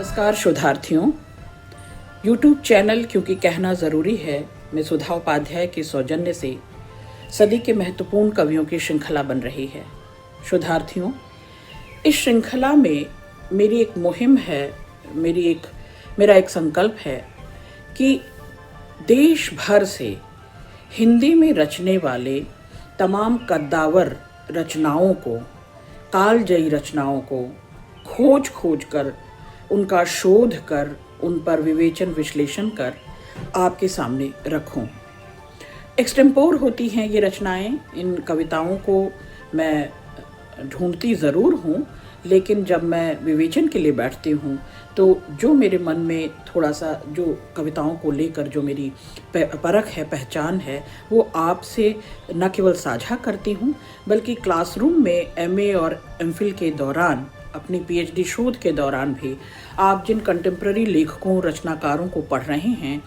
नमस्कार शोधार्थियों। YouTube channel क्योंकि कहना ज़रूरी है में सुधा उपाध्याय के सौजन्य से सदी के महत्वपूर्ण कवियों की श्रृंखला बन रही है। शोधार्थियों, इस श्रृंखला में मेरी एक मुहिम है, मेरा एक संकल्प है कि देश भर से हिंदी में रचने वाले तमाम कद्दावर रचनाओं को, कालजयी रचनाओं को खोज कर, उनका शोध कर, उन पर विवेचन विश्लेषण कर आपके सामने रखूं। एक्सटेम्पोर होती हैं ये रचनाएं। इन कविताओं को मैं ढूंढती ज़रूर हूँ, लेकिन जब मैं विवेचन के लिए बैठती हूँ तो जो मेरे मन में थोड़ा सा जो कविताओं को लेकर जो मेरी परख है, पहचान है, वो आपसे न केवल साझा करती हूँ बल्कि क्लासरूम में एमए और एमफिल के दौरान, अपनी पीएचडी शोध के दौरान भी आप जिन कंटेम्प्रेरी लेखकों, रचनाकारों को पढ़ रहे हैं,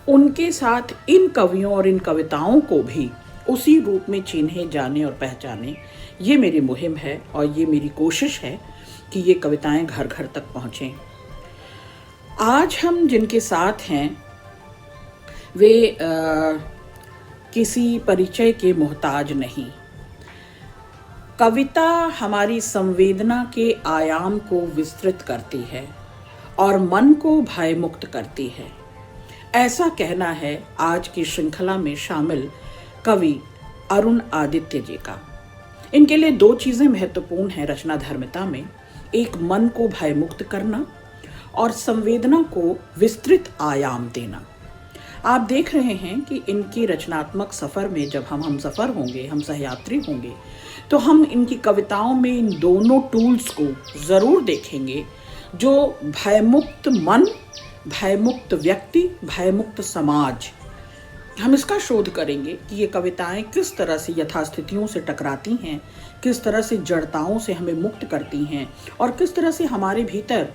उनके साथ इन कवियों और इन कविताओं को भी उसी रूप में चिन्हे, जाने और पहचाने। ये मेरी मुहिम है और ये मेरी कोशिश है कि ये कविताएं घर घर तक पहुँचें। आज हम जिनके साथ हैं वे किसी परिचय के मोहताज नहीं। कविता हमारी संवेदना के आयाम को विस्तृत करती है और मन को भयमुक्त करती है। ऐसा कहना है आज की श्रृंखला में शामिल कवि अरुण आदित्य जी का। इनके लिए दो चीज़ें महत्वपूर्ण हैं रचना धर्मिता में, एक मन को भयमुक्त करना और संवेदना को विस्तृत आयाम देना। आप देख रहे हैं कि इनकी रचनात्मक सफ़र में जब हम सफ़र होंगे, हम सहयात्री होंगे, तो हम इनकी कविताओं में इन दोनों टूल्स को ज़रूर देखेंगे, जो भयमुक्त मन, भयमुक्त व्यक्ति, भयमुक्त समाज। हम इसका शोध करेंगे कि ये कविताएं किस तरह से यथास्थितियों से टकराती हैं, किस तरह से जड़ताओं से हमें मुक्त करती हैं और किस तरह से हमारे भीतर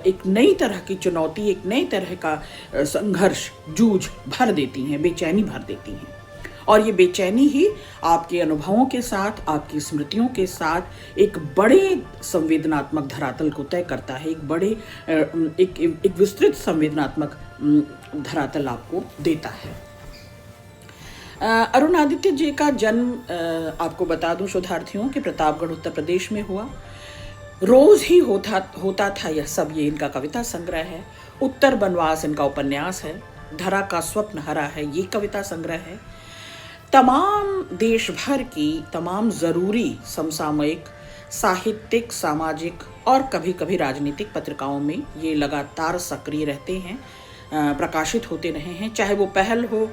एक नई तरह की चुनौती, एक नई तरह का संघर्ष, जूझ भर देती हैं, बेचैनी भर देती हैं। और ये बेचैनी ही आपके अनुभवों के साथ, आपकी स्मृतियों के साथ एक बड़े संवेदनात्मक धरातल को तय करता है, एक विस्तृत संवेदनात्मक धरातल आपको देता है। अरुण आदित्य जी का जन्म आपको बता दूं शोधार्थियों कि प्रतापगढ़ उत्तर प्रदेश में हुआ। रोज ही होता था यह सब। ये इनका कविता संग्रह है। उत्तर बनवास इनका उपन्यास है। धरा का स्वप्न हरा है ये कविता संग्रह है। तमाम देश भर की तमाम ज़रूरी समसामयिक, साहित्यिक, सामाजिक और कभी कभी राजनीतिक पत्रिकाओं में ये लगातार सक्रिय रहते हैं, प्रकाशित होते रहे हैं। चाहे वो पहल हो,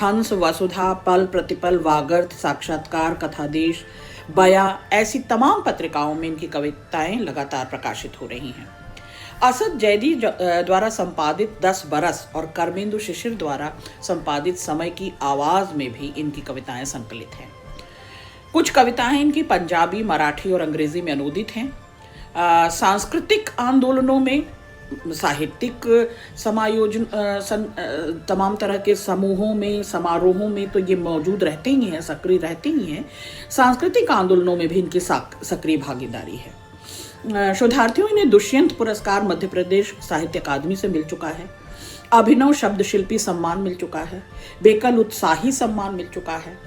हंस, वसुधा, पल प्रतिपल, वागर्थ, साक्षात्कार, कथादेश, बया, ऐसी तमाम पत्रिकाओं में इनकी कविताएं लगातार प्रकाशित हो रही हैं। असद जैदी द्वारा संपादित 10 बरस और कर्मेंदु शिशिर द्वारा संपादित समय की आवाज़ में भी इनकी कविताएं संकलित हैं। कुछ कविताएं इनकी पंजाबी, मराठी और अंग्रेजी में अनुदित हैं। सांस्कृतिक आंदोलनों में, साहित्यिक समायोजन, तमाम तरह के समूहों में, समारोहों में तो ये मौजूद रहते ही हैं, सक्रिय रहते ही हैं। सांस्कृतिक आंदोलनों में भी इनकी सक्रिय भागीदारी है। शोधार्थियों, इन्हें दुष्यंत पुरस्कार मध्य प्रदेश साहित्य अकादमी से मिल चुका है। अभिनव शब्द शिल्पी सम्मान मिल चुका है। बेकल उत्साही सम्मान मिल चुका है।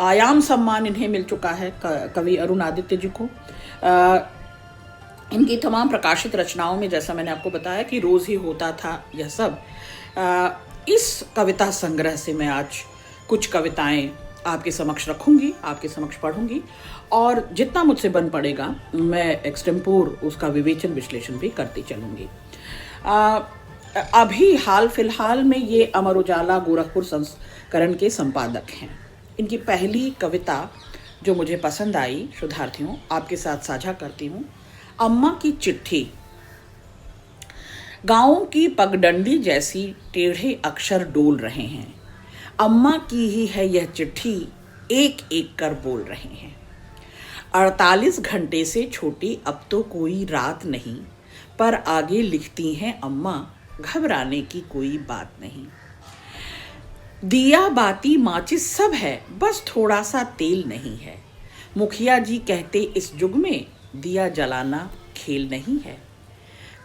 आयाम सम्मान इन्हें मिल चुका है कवि अरुण आदित्य जी को। इनकी तमाम प्रकाशित रचनाओं में, जैसा मैंने आपको बताया कि रोज ही होता था यह सब, इस कविता संग्रह से मैं आज कुछ कविताएं आपके समक्ष रखूंगी, आपके समक्ष पढ़ूंगी और जितना मुझसे बन पड़ेगा मैं एक्सटेम्पोर उसका विवेचन विश्लेषण भी करती चलूंगी। अभी हाल फिलहाल में ये अमर उजाला गोरखपुर संस्करण के संपादक हैं। इनकी पहली कविता जो मुझे पसंद आई शोधार्थियों, आपके साथ साझा करती हूँ। अम्मा की चिट्ठी। गाँव की पगडंडी जैसी टेढ़े अक्षर डोल रहे हैं। अम्मा की ही है यह चिट्ठी, एक एक कर बोल रहे हैं। 48 घंटे से छोटी अब तो कोई रात नहीं, पर आगे लिखती हैं अम्मा, घबराने की कोई बात नहीं। दिया बाती माचिस सब है, बस थोड़ा सा तेल नहीं है। मुखिया जी कहते इस युग में दिया जलाना खेल नहीं है।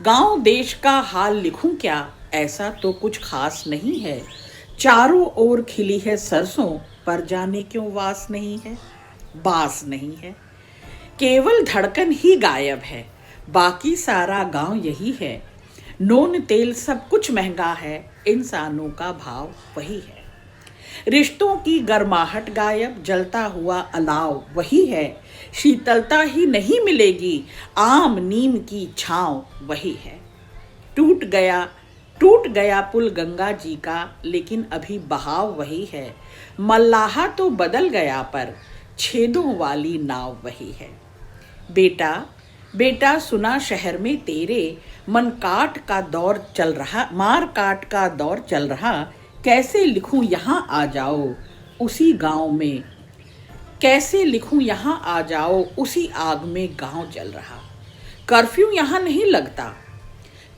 गांव देश का हाल लिखूं क्या, ऐसा तो कुछ खास नहीं है। चारों ओर खिली है सरसों, पर जाने क्यों वास नहीं है, बास नहीं है। केवल धड़कन ही गायब है, बाकी सारा गांव यही है। नून तेल सब कुछ महंगा है, इंसानों का भाव वही है। रिश्तों की गर्माहट गायब, जलता हुआ अलाव वही है। शीतलता ही नहीं मिलेगी, आम नीम की छांव वही है। टूट गया पुल गंगा जी का, लेकिन अभी बहाव वही है। मल्लाहा तो बदल गया, पर छेदों वाली नाव वही है। बेटा बेटा सुना शहर में तेरे, मन काट का दौर चल रहा, मार काट का दौर चल रहा। कैसे लिखूं यहाँ आ जाओ उसी गांव में, कैसे लिखूं यहाँ आ जाओ उसी आग में गांव जल रहा। कर्फ्यू यहाँ नहीं लगता,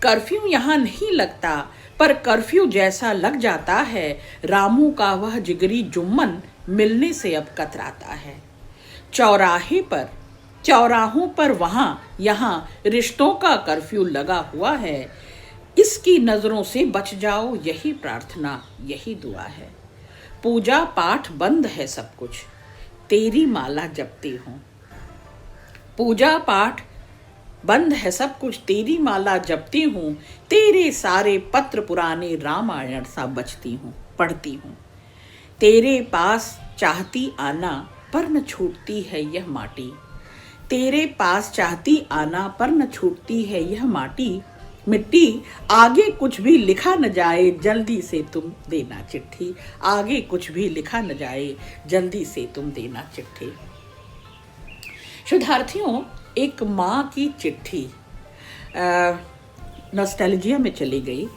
कर्फ्यू यहाँ नहीं लगता, पर कर्फ्यू जैसा लग जाता है। रामू का वह जिगरी जुम्मन मिलने से अब कतराता है। चौराहों पर वहाँ यहाँ रिश्तों का कर्फ्यू लगा हुआ है। इसकी नजरों से बच जाओ, यही प्रार्थना यही दुआ है। पूजा पाठ बंद है सब कुछ, तेरी माला जपती हूँ। पूजा पाठ बंद है सब कुछ, तेरी माला जपती हूँ। तेरे सारे पत्र पुराने रामायण सा बचती हूँ, पढ़ती हूँ। तेरे पास चाहती आना, पर न छूटती है यह माटी। तेरे पास चाहती आना, पर न छूटती है यह मिट्टी। आगे कुछ भी लिखा न जाए, जल्दी से तुम देना चिट्ठी। आगे कुछ भी लिखा न जाए, जल्दी से तुम देना चिट्ठी। शोधार्थियों, एक माँ की चिट्ठी नॉस्टैल्जिया में चली गई।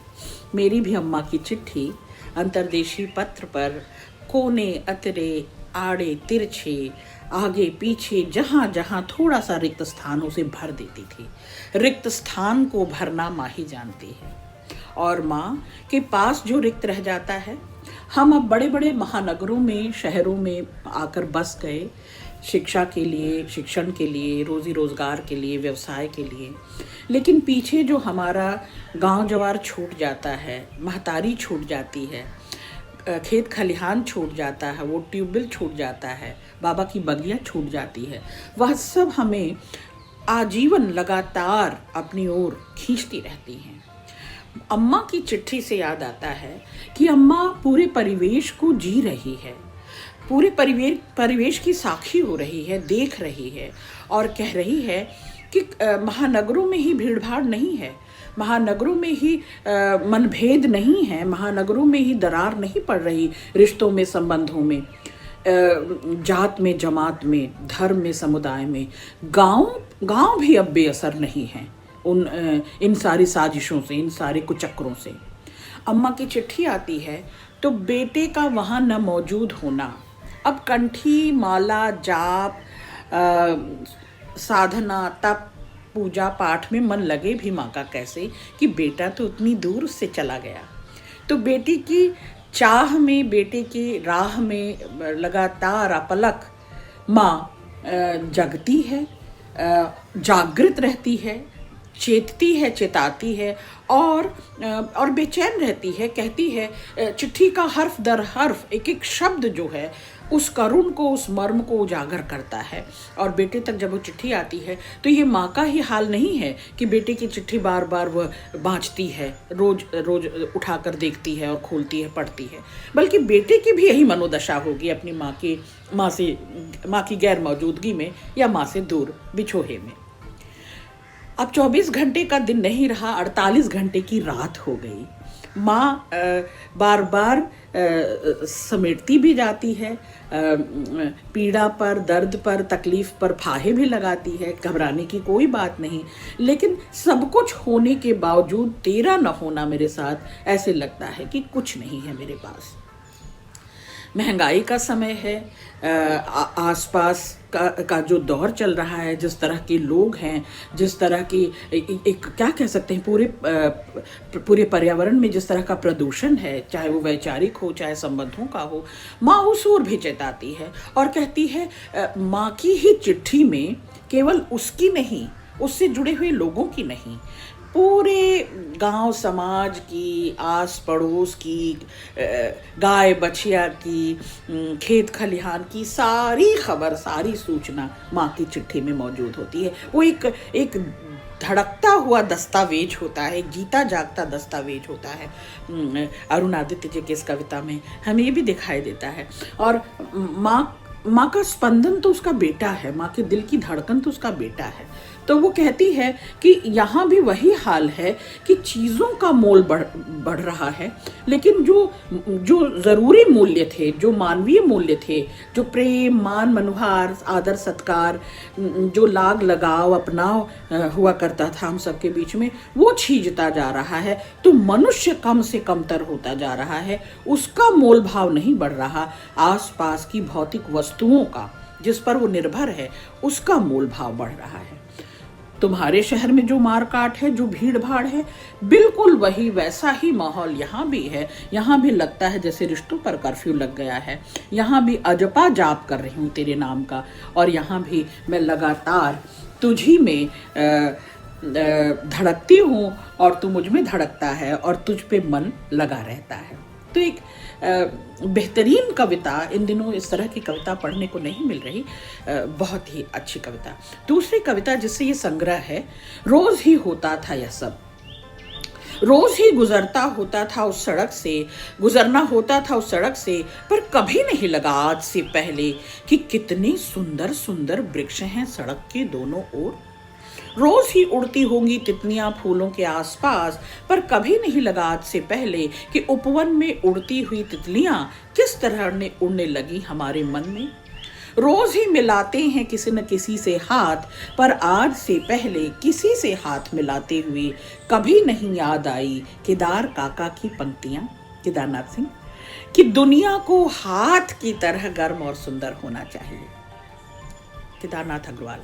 मेरी भी अम्मा की चिट्ठी अंतर्देशी पत्र पर कोने अतरे आड़े तिरछे आगे पीछे जहाँ जहाँ थोड़ा सा रिक्त स्थानों से भर देती थी। रिक्त स्थान को भरना माँ ही जानती है, और माँ के पास जो रिक्त रह जाता है। हम अब बड़े बड़े महानगरों में, शहरों में आकर बस गए, शिक्षा के लिए, शिक्षण के लिए, रोजी रोजगार के लिए, व्यवसाय के लिए। लेकिन पीछे जो हमारा गांव जवार छूट जाता है, महतारी छूट जाती है, खेत खलिहान छूट जाता है, वो ट्यूबवेल छूट जाता है, बाबा की बगिया छूट जाती है, वह सब हमें आजीवन लगातार अपनी ओर खींचती रहती हैं। अम्मा की चिट्ठी से याद आता है कि अम्मा पूरे परिवेश को जी रही है, पूरे परिवेश की साक्षी हो रही है, देख रही है, और कह रही है कि महानगरों में ही भीड़ भाड़ नहीं है, महानगरों में ही मनभेद नहीं है, महानगरों में ही दरार नहीं पड़ रही रिश्तों में, संबंधों में, जात में, जमात में, धर्म में, समुदाय में। गांव भी अब बेअसर नहीं है इन सारी साजिशों से, इन सारे कुचक्रों से। अम्मा की चिट्ठी आती है तो बेटे का वहाँ न मौजूद होना, अब कंठी, माला, जाप, साधना, तप, पूजा पाठ में मन लगे भी माँ का कैसे, कि बेटा तो उतनी दूर से चला गया। तो बेटी की चाह में, बेटे की राह में लगातार अपलक माँ जगती है, जागृत रहती है, चेतती है, चेताती है, और बेचैन रहती है। कहती है, चिट्ठी का हर्फ दर हर्फ, एक एक शब्द जो है उस करुण को, उस मर्म को उजागर करता है। और बेटे तक जब वो चिट्ठी आती है तो ये माँ का ही हाल नहीं है कि बेटे की चिट्ठी बार बार वह बाँचती है, रोज रोज उठाकर देखती है और खोलती है, पढ़ती है, बल्कि बेटे की भी यही मनोदशा होगी अपनी माँ की गैर मौजूदगी में, या माँ से दूर बिछोहे में। अब 24 घंटे का दिन नहीं रहा, 48 घंटे की रात हो गई। माँ बार बार समेटती भी जाती है, पीड़ा पर, दर्द पर, तकलीफ पर फाहे भी लगाती है। घबराने की कोई बात नहीं, लेकिन सब कुछ होने के बावजूद तेरा न होना मेरे साथ, ऐसे लगता है कि कुछ नहीं है मेरे पास। महंगाई का समय है, आसपास का जो दौर चल रहा है, जिस तरह के लोग हैं, जिस तरह की एक क्या कह सकते हैं, पूरे पर्यावरण में जिस तरह का प्रदूषण है, चाहे वो वैचारिक हो, चाहे संबंधों का हो, माँ उस ओर भी चेताती है और कहती है, माँ की ही चिट्ठी में केवल उसकी नहीं, उससे जुड़े हुए लोगों की नहीं, पूरे गांव समाज की, आस पड़ोस की, गाय बछिया की, खेत खलिहान की सारी खबर, सारी सूचना माँ की चिट्ठी में मौजूद होती है। वो एक धड़कता हुआ दस्तावेज होता है, जीता जागता दस्तावेज होता है। अरुण आदित्य जी की इस कविता में हमें ये भी दिखाई देता है। और माँ का स्पंदन तो उसका बेटा है, माँ के दिल की धड़कन तो उसका बेटा है। तो वो कहती है कि यहाँ भी वही हाल है कि चीज़ों का मोल बढ़ रहा है, लेकिन जो ज़रूरी मूल्य थे, जो मानवीय मूल्य थे, जो प्रेम, मान, मनुहार, आदर, सत्कार, जो लाग लगाव, अपनाव हुआ करता था हम सबके बीच में, वो छीजता जा रहा है। तो मनुष्य कम से कमतर होता जा रहा है, उसका मोल भाव नहीं बढ़ रहा। आसपास की भौतिक वस्तुओं का, जिस पर वो निर्भर है, उसका मोल भाव बढ़ रहा है। तुम्हारे शहर में जो मार काट है, जो भीड़ भाड़ है, बिल्कुल वही वैसा ही माहौल यहाँ भी है। यहाँ भी लगता है जैसे रिश्तों पर कर्फ्यू लग गया है। यहाँ भी अजपा जाप कर रही हूँ तेरे नाम का, और यहाँ भी मैं लगातार तुझी में धड़कती हूँ और तू मुझ में धड़कता है और तुझ पे मन लगा रहता है। तो एक बेहतरीन कविता, इन दिनों इस तरह की कविता पढ़ने को नहीं मिल रही, बहुत ही अच्छी कविता। दूसरी कविता जिससे ये संग्रह है, रोज ही होता था यह सब, रोज ही गुजरता होता था उस सड़क से, गुजरना होता था उस सड़क से, पर कभी नहीं लगा आज से पहले कि कितने सुंदर सुंदर वृक्ष हैं सड़क के दोनों ओर। रोज ही उड़ती होंगी तितलियां फूलों के आसपास, पर कभी नहीं लगा आज से पहले कि उपवन में उड़ती हुई तितलियां किस तरह ने उड़ने लगी हमारे मन में। रोज ही मिलाते हैं किसी न किसी से हाथ, पर आज से पहले किसी से हाथ मिलाते हुए कभी नहीं याद आई केदार काका की पंक्तियां, केदारनाथ सिंह, कि दुनिया को हाथ की तरह गर्म और सुंदर होना चाहिए। केदारनाथ अग्रवाल।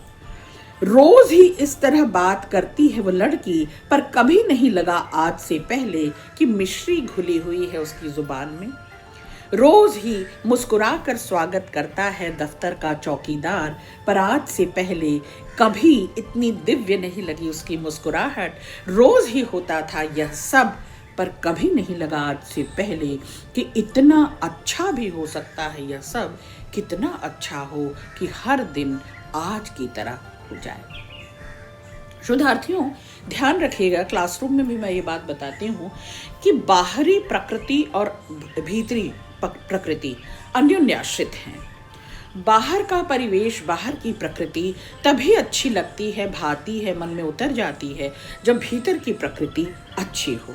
रोज ही इस तरह बात करती है वो लड़की, पर कभी नहीं लगा आज से पहले कि मिश्री घुली हुई है उसकी जुबान में। रोज ही मुस्कुरा कर स्वागत करता है दफ्तर का चौकीदार, पर आज से पहले कभी इतनी दिव्य नहीं लगी उसकी मुस्कुराहट। रोज ही होता था यह सब, पर कभी नहीं लगा आज से पहले कि इतना अच्छा भी हो सकता है यह सब, कितना अच्छा हो कि हर दिन आज की तरह हो जाए। शोधार्थियों, ध्यान रखिएगा, क्लासरूम में भी मैं ये बात बताती हूँ कि बाहरी प्रकृति और भीतरी प्रकृति अन्योन्याश्रित हैं। बाहर का परिवेश, बाहर की प्रकृति तभी अच्छी लगती है, भाती है, मन में उतर जाती है, जब भीतर की प्रकृति अच्छी हो।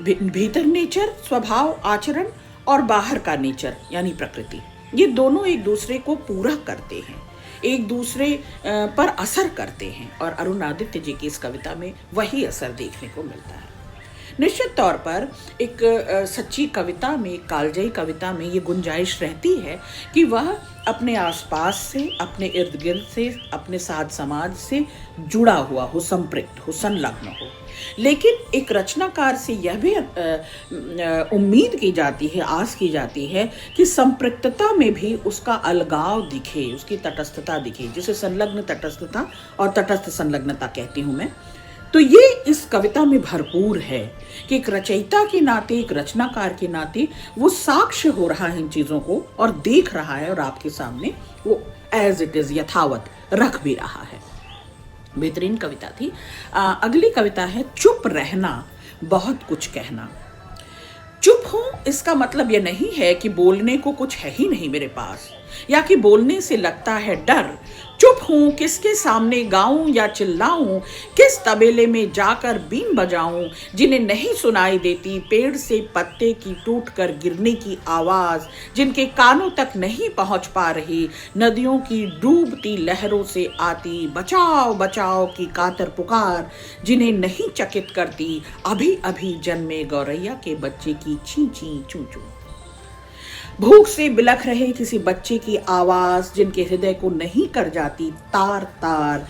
भीतर नेचर, स्वभाव, आचरण, और बाहर का नेचर यानी प्रकृति, ये दोनों एक दूसरे को पूरा करते हैं, एक दूसरे पर असर करते हैं, और अरुण आदित्य जी की इस कविता में वही असर देखने को मिलता है। निश्चित तौर पर एक सच्ची कविता में, कालजयी कविता में ये गुंजाइश रहती है कि वह अपने आसपास से, अपने इर्द गिर्द से, अपने साथ समाज से जुड़ा हुआ हो, संपृक्त हो, संलग्न हो। लेकिन एक रचनाकार से यह भी उम्मीद की जाती है, आस की जाती है कि संपृक्तता में भी उसका अलगाव दिखे, उसकी तटस्थता दिखे, जिसे संलग्न तटस्थता और तटस्थ संलग्नता कहती हूँ मैं। तो ये इस कविता में भरपूर है कि एक रचयिता के नाते, एक रचनाकार के नाते वो साक्ष्य हो रहा है इन चीज़ों को और देख रहा है, और आपके सामने वो एज इट इज, यथावत रख भी रहा है। बेहतरीन कविता थी। अगली कविता है चुप रहना बहुत कुछ कहना। चुप हूं इसका मतलब यह नहीं है कि बोलने को कुछ है ही नहीं मेरे पास, या कि बोलने से लगता है डर। चुप हूं किसके सामने गाऊं या चिल्लाऊं, किस तबेले में जाकर बीन बजाऊं, जिन्हें नहीं सुनाई देती पेड़ से पत्ते की टूटकर गिरने की आवाज, जिनके कानों तक नहीं पहुंच पा रही नदियों की डूबती लहरों से आती बचाओ बचाओ की कातर पुकार, जिन्हें नहीं चकित करती अभी अभी जन्मे गौरैया के बच्चे की ची ची चू चू। भूख से बिलख रहे किसी बच्चे की आवाज, जिनके हृदय को नहीं कर जाती तार तार,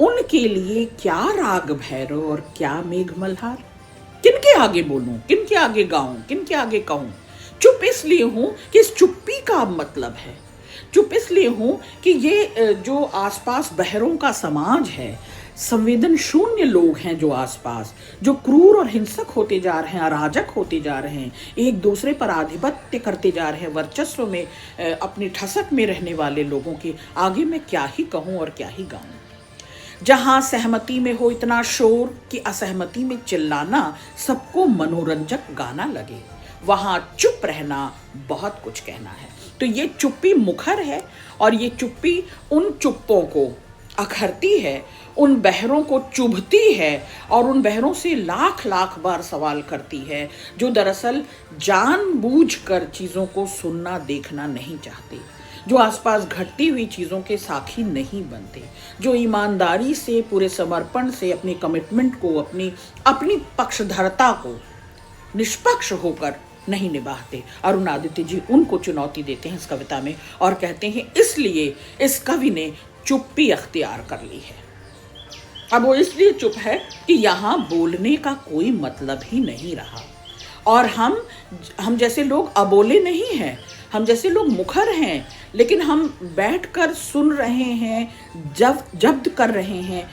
उनके लिए क्या राग भैरव और क्या मेघ मल्हार। किनके आगे बोलूं, किनके आगे गाऊं, किनके आगे कहूं। चुप इसलिए हूं कि इस चुप्पी का मतलब है। चुप इसलिए हूं कि ये जो आसपास बहरों का समाज है, संवेदन शून्य लोग हैं जो आसपास, जो क्रूर और हिंसक होते जा रहे हैं, अराजक होते जा रहे हैं, एक दूसरे पर आधिपत्य करते जा रहे हैं, वर्चस्व में अपनी ठसक में रहने वाले लोगों के आगे मैं क्या ही कहूँ और क्या ही गाऊँ। जहाँ सहमति में हो इतना शोर कि असहमति में चिल्लाना सबको मनोरंजक गाना लगे, वहाँ चुप रहना बहुत कुछ कहना है। तो ये चुप्पी मुखर है और ये चुप्पी उन चुप्पों को अखरती है, उन बहरों को चुभती है और उन बहरों से लाख लाख बार सवाल करती है, जो दरअसल जानबूझकर चीज़ों को सुनना देखना नहीं चाहते, जो आसपास घटती हुई चीज़ों के साथी नहीं बनते, जो ईमानदारी से पूरे समर्पण से अपनी कमिटमेंट को, अपनी पक्षधरता को निष्पक्ष होकर नहीं निभाते। अरुण आदित्य जी उनको चुनौती देते हैं इस कविता में और कहते हैं इसलिए इस कवि ने चुप्पी अख्तियार कर ली है। अब वो इसलिए चुप है कि यहाँ बोलने का कोई मतलब ही नहीं रहा और हम जैसे लोग अबोले नहीं हैं, हम जैसे लोग मुखर हैं, लेकिन हम बैठकर सुन रहे हैं, जब्त कर रहे हैं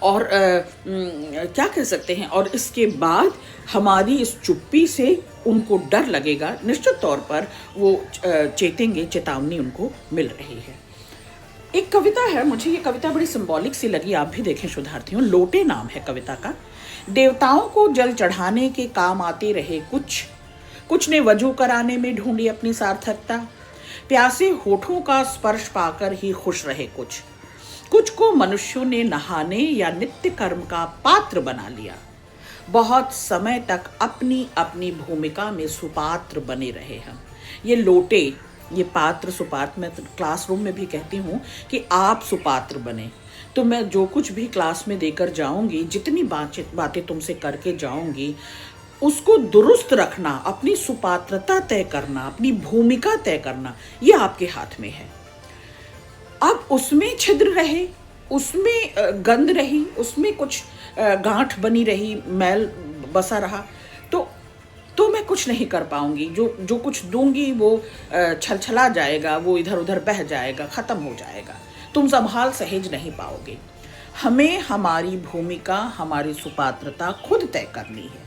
और क्या कह सकते हैं, और इसके बाद हमारी इस चुप्पी से उनको डर लगेगा, निश्चित तौर पर वो चेतेंगे, चेतावनी उनको मिल रही है। एक कविता है, मुझे ये कविता बड़ी सिंबॉलिक सी लगी, आप भी देखें शोधार्थियों। लोटे नाम है कविता का। देवताओं को जल चढ़ाने के काम आते रहे कुछ ने वजू कराने में ढूंढी अपनी सार्थकता, प्यासे होठों का स्पर्श पाकर ही खुश रहे कुछ को मनुष्यों ने नहाने या नित्य कर्म का पात्र बना लिया, बहुत समय तक अपनी अपनी भूमिका में सुपात्र बने रहे हम। ये लोटे, ये पात्र सुपात्र, मैं क्लासरूम में भी कहती हूँ कि आप सुपात्र बने, तो मैं जो कुछ भी क्लास में देकर जाऊंगी, जितनी बातें तुमसे करके जाऊंगी, उसको दुरुस्त रखना, अपनी सुपात्रता तय करना, अपनी भूमिका तय करना, ये आपके हाथ में है। अब उसमें छिद्र रहे, उसमें गंध रही, उसमें कुछ गांठ बनी रही, मैल बसा रहा, तो मैं कुछ नहीं कर पाऊंगी। जो कुछ दूंगी वो छलछला जाएगा, वो इधर उधर बह जाएगा, खत्म हो जाएगा, तुम संभाल सहेज नहीं पाओगे। हमें हमारी भूमिका, हमारी सुपात्रता खुद तय करनी है।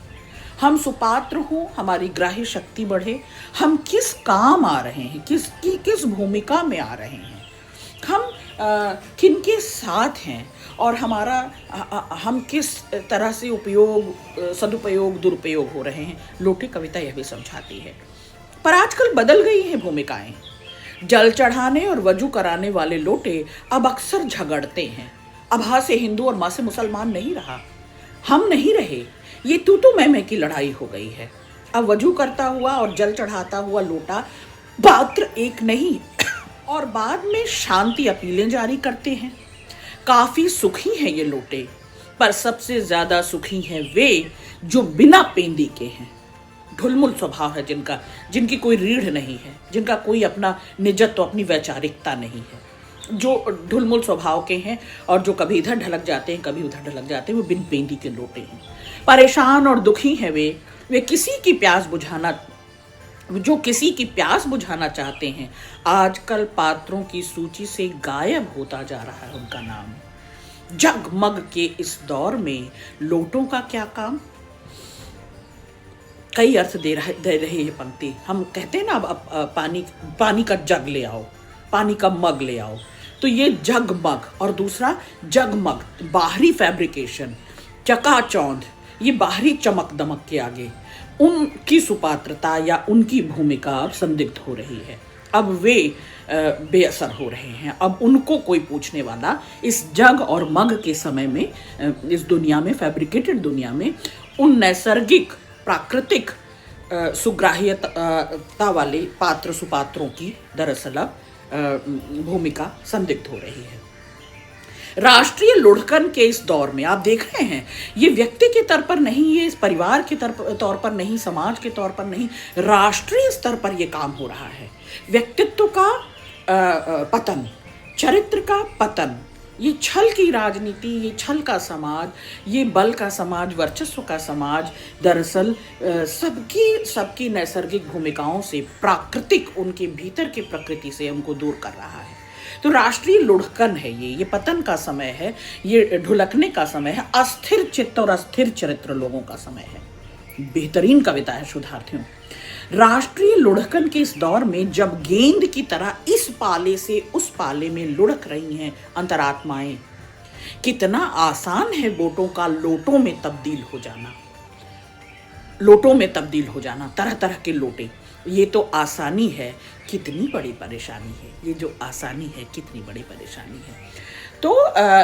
हम सुपात्र हों, हमारी ग्राह्य शक्ति बढ़े, हम किस काम आ रहे हैं, किस भूमिका में आ रहे हैं, हम किनके साथ हैं और हम किस तरह से सदुपयोग दुरुपयोग हो रहे हैं। लोटे कविता यह भी समझाती है। पर आजकल बदल गई हैं भूमिकाएं। जल चढ़ाने और वजू कराने वाले लोटे अब अक्सर झगड़ते हैं। अब हाँ से हिंदू और माँ से मुसलमान नहीं रहा, हम नहीं रहे, ये तू मैं की लड़ाई हो गई है। अब वजू करता हुआ और जल चढ़ाता हुआ लोटा पात्र एक नहीं और बाद में शांति अपीलें जारी करते हैं। काफी सुखी हैं ये लोटे, पर सबसे ज्यादा सुखी हैं वे जो बिना पेंदी के हैं। ढुलमुल स्वभाव है जिनका, जिनकी कोई रीढ़ नहीं है, जिनका कोई अपना निजत्व, अपनी वैचारिकता नहीं है, जो ढुलमुल स्वभाव के हैं और जो कभी इधर ढलक जाते हैं, कभी उधर ढलक जाते हैं, वो बिन पेंदी के लोटे हैं। परेशान और दुखी हैं वे किसी की प्यास बुझाना चाहते हैं। आजकल पात्रों की सूची से गायब होता जा रहा है उनका नाम। जगमग के इस दौर में लोटों का क्या काम। कई अर्थ दे रहे ये पंक्ति। हम कहते हैं ना, अब पानी का जग ले आओ, पानी का मग ले आओ, तो ये जगमग और दूसरा जगमग, बाहरी फैब्रिकेशन, चकाचौंध, ये बाहरी चमक दमक के आगे उनकी सुपात्रता या उनकी भूमिका अब संदिग्ध हो रही है। अब वे बेअसर हो रहे हैं। अब उनको कोई पूछने वाला इस जग और मग के समय में, इस दुनिया में, फैब्रिकेटेड दुनिया में, उन नैसर्गिक प्राकृतिक सुग्राह्यता वाले पात्र सुपात्रों की दरअसल अब भूमिका संदिग्ध हो रही है। राष्ट्रीय लुढ़कन के इस दौर में आप देख रहे हैं, ये व्यक्ति के स्तर पर नहीं, ये इस परिवार के तौर पर नहीं, समाज के तौर पर नहीं, राष्ट्रीय स्तर पर ये काम हो रहा है। व्यक्तित्व का पतन, चरित्र का पतन, ये छल की राजनीति, ये छल का समाज, ये बल का समाज, वर्चस्व का समाज दरअसल सबकी नैसर्गिक भूमिकाओं से, प्राकृतिक, उनके भीतर की प्रकृति से उनको दूर कर रहा है। तो राष्ट्रीय लुढ़कन है ये पतन का समय है, ये ढुलकने का समय है, अस्थिर चित्त और अस्थिर चरित्र लोगों का समय है। बेहतरीन कविता है शोधार्थियों। राष्ट्रीय लुढ़कन के इस दौर में जब गेंद की तरह इस पाले से उस पाले में लुढ़क रही हैं अंतरात्माएं, कितना आसान है बोटों का लोटों में तब्दील हो जाना, लोटों में तब्दील हो जाना, तरह तरह के लोटे। ये तो आसानी है, कितनी बड़ी परेशानी है। ये जो आसानी है कितनी बड़ी परेशानी है। तो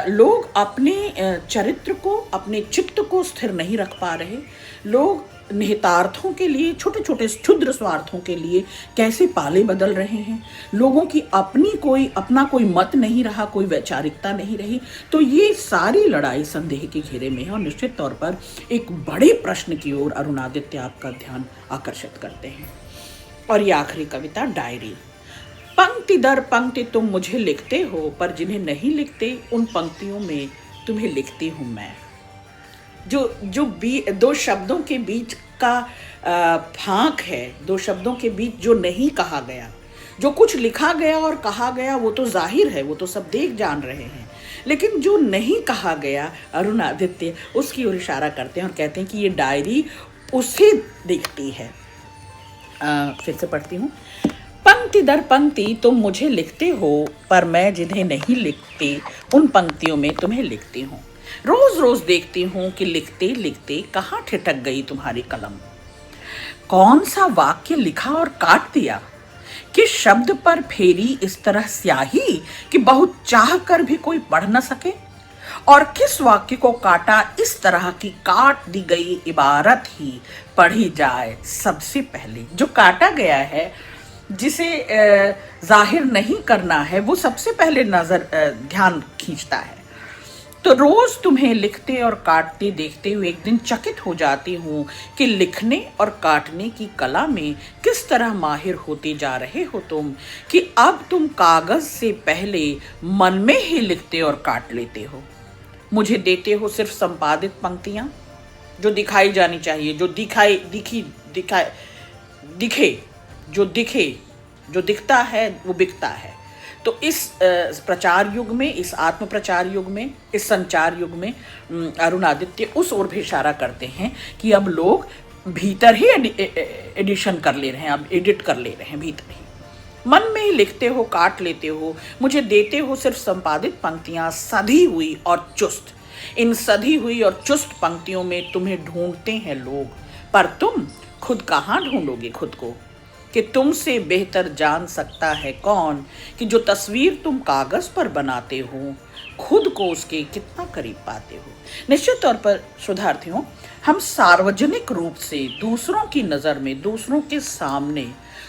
लोग अपने चरित्र को, अपने चित्त को स्थिर नहीं रख पा रहे। लोग निहितार्थों के लिए, छोटे छोटे क्षुद्र स्वार्थों के लिए कैसे पाले बदल रहे हैं। लोगों की अपना कोई मत नहीं रहा, कोई वैचारिकता नहीं रही। तो ये सारी लड़ाई संदेह के घेरे में है और निश्चित तौर पर एक बड़े प्रश्न की ओर अरुणादित्य आपका ध्यान आकर्षित करते हैं। और ये आखिरी कविता डायरी। पंक्ति दर पंक्ति तुम मुझे लिखते हो, पर जिन्हें नहीं लिखते उन पंक्तियों में तुम्हें लिखती हूं मैं। जो दो शब्दों के बीच का फांक है, दो शब्दों के बीच जो नहीं कहा गया, जो कुछ लिखा गया और कहा गया वो तो जाहिर है, वो तो सब देख जान रहे हैं, लेकिन जो नहीं कहा गया अरुणादित्य उसकी ओर इशारा करते हैं और कहते हैं कि ये डायरी उसे दिखती है। फिर से पढ़ती हूँ। पंक्ति दर पंक्ति तुम मुझे लिखते हो, पर मैं जिन्हें नहीं लिखती उन पंक्तियों में तुम्हें लिखती हूँ। रोज रोज देखती हूँ कि लिखते लिखते कहाँ ठिठक गई तुम्हारी कलम। कौन सा वाक्य लिखा और काट दिया, किस शब्द पर फेरी इस तरह स्याही कि बहुत चाह कर भी कोई पढ़ न सके, और किस वाक्य को काटा इस तरह की काट दी गई इबारत ही पढ़ी जाए सबसे पहले। जो काटा गया है, जिसे जाहिर नहीं करना है, वो सबसे पहले ध्यान खींचता है। तो रोज तुम्हें लिखते और काटते देखते हुए एक दिन चकित हो जाती हूँ कि लिखने और काटने की कला में किस तरह माहिर होते जा रहे हो तुम, कि अब तुम कागज से पहले मन में ही लिखते और काट लेते हो। मुझे देते हो सिर्फ संपादित पंक्तियां जो दिखाई जानी चाहिए, जो जो दिखता है वो बिकता है। तो इस प्रचार युग में, इस आत्म प्रचार युग में, इस संचार युग में अरुणादित्य उस ओर भी इशारा करते हैं कि अब लोग भीतर ही एडिशन कर ले रहे हैं, अब एडिट कर ले रहे हैं भीतर ही। मन में ही लिखते हो, काट लेते हो, मुझे देते हो सिर्फ संपादित पंक्तियां सधी हुई और चुस्त। इन सधी हुई और चुस्त पंक्तियों में तुम्हें ढूंढते हैं लोग, पर तुम खुद कहाँ ढूंढोगे खुद को, कि तुमसे बेहतर जान सकता है कौन कि जो तस्वीर तुम कागज पर बनाते हो खुद को उसके कितना करीब पाते हो। निश्चित तौर पर शोधार्थियों, हम सार्वजनिक रूप से दूसरों की नज़र में, दूसरों के सामने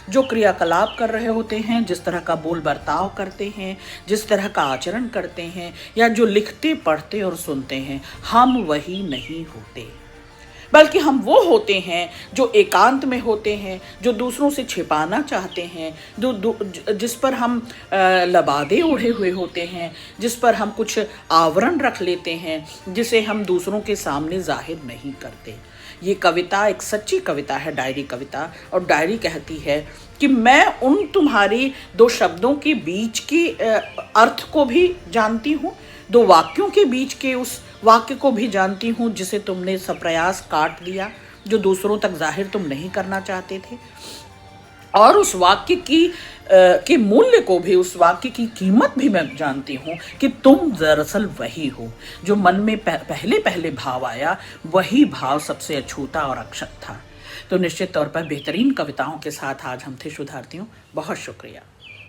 जो क्रियाकलाप कर रहे होते हैं, जिस तरह का बोल बर्ताव करते हैं, जिस तरह का आचरण करते हैं, या जो लिखते पढ़ते और सुनते हैं, हम वही नहीं होते, बल्कि हम वो होते हैं जो एकांत में होते हैं, जो दूसरों से छिपाना चाहते हैं, जिस पर हम लबादे ओढ़े हुए होते हैं, जिस पर हम कुछ आवरण रख लेते हैं, जिसे हम दूसरों के सामने जाहिर नहीं करते। ये कविता एक सच्ची कविता है, डायरी कविता। और डायरी कहती है कि मैं उन तुम्हारी दो शब्दों के बीच के अर्थ को भी जानती हूँ, दो वाक्यों के बीच के उस वाक्य को भी जानती हूँ जिसे तुमने सप्रयास काट दिया, जो दूसरों तक जाहिर तुम नहीं करना चाहते थे। और उस वाक्य के मूल्य को भी, उस वाक्य की कीमत भी मैं जानती हूँ कि तुम दरअसल वही हो जो मन में पहले पहले भाव आया, वही भाव सबसे अछूता और अक्षत था। तो निश्चित तौर पर बेहतरीन कविताओं के साथ आज हम थे शोधार्थियों। बहुत शुक्रिया।